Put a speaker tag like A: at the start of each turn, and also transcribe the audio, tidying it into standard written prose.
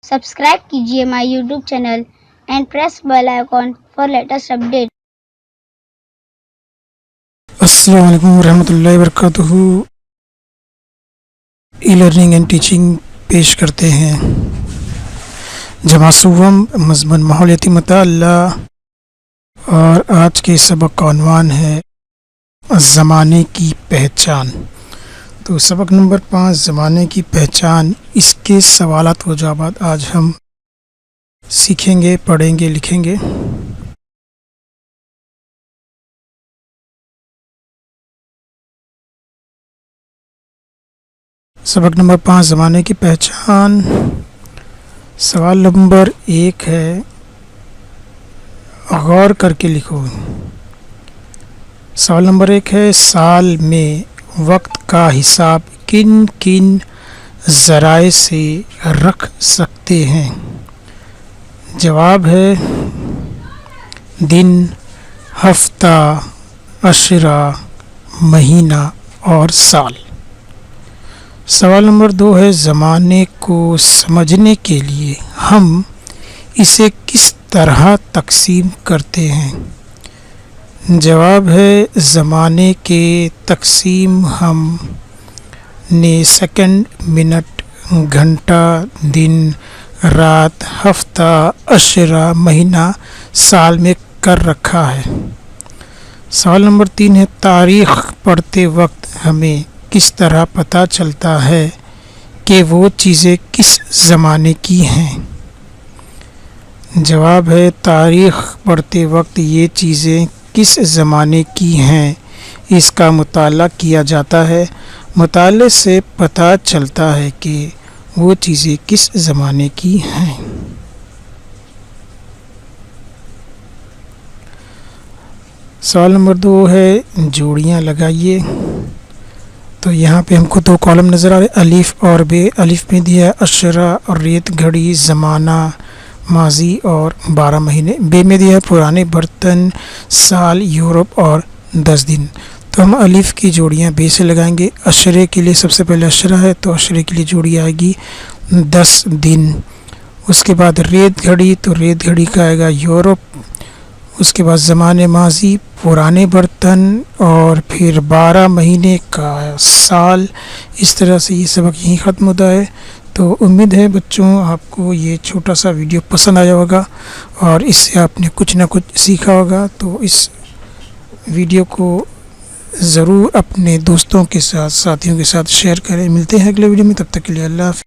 A: Subscribe कीजिए my YouTube channel and press bell icon for latest update.
B: अस्सलाम वालेकुम रहमतुल्लाहि वबरकातुहू। ई लर्निंग एंड टीचिंग पेश करते हैं जमासुवम मज़मून माहौलियाती मताला, और आज के सबक का उन्वान है ज़माने की पहचान। तो सबक नंबर 5 ज़माने की पहचान, इसके सवालात व जवाबात आज हम सीखेंगे, पढ़ेंगे, लिखेंगे। सबक नंबर 5 ज़माने की पहचान। सवाल नंबर 1 है, गौर करके लिखो। सवाल नंबर 1 है, साल में वक्त का हिसाब किन किन ज़राए से रख सकते हैं? जवाब है दिन, हफ्ता, अशरा, महीना और साल। सवाल नंबर 2 है, ज़माने को समझने के लिए हम इसे किस तरह तकसीम करते हैं? जवाब है ज़माने के तकसीम हम ने सेकंड, मिनट, घंटा, दिन, रात, हफ्ता, अशरा, महीना, साल में कर रखा है। सवाल नंबर 3 है, तारीख़ पढ़ते वक्त हमें किस तरह पता चलता है कि वो चीज़ें किस ज़माने की हैं? जवाब है तारीख़ पढ़ते वक्त ये चीज़ें किस ज़माने की हैं, इसका मुताला किया जाता है। मुताले से पता चलता है कि वो चीज़ें किस ज़माने की हैं। सवाल नंबर 2 है, जोड़ियाँ लगाइए। तो यहाँ पे हमको 2 कॉलम नज़र आ रहे, अलिफ और बे। अलिफ में दिया अशरा और रेत घड़ी, ज़माना, माजी और 12 महीने। बे में दिया पुराने बर्तन, साल, यूरोप और 10 दिन। तो हम अलिफ की जोड़ियाँ बे से लगाएंगे। अशरे के लिए सबसे पहले अशरा है, तो अशरे के लिए जोड़ी आएगी 10 दिन। उसके बाद रेत घड़ी, तो रेत घड़ी का आएगा यूरोप। उसके बाद ज़माने माजी, पुराने बर्तन, और फिर 12 महीने का साल। इस तरह से ये सबक यहीं ख़त्म होता है। तो उम्मीद है बच्चों आपको ये छोटा सा वीडियो पसंद आया होगा और इससे आपने कुछ ना कुछ सीखा होगा। तो इस वीडियो को ज़रूर अपने दोस्तों के साथ, साथियों के साथ शेयर करें। मिलते हैं अगले वीडियो में, तब तक के लिए अल्लाह हाफ़िज़।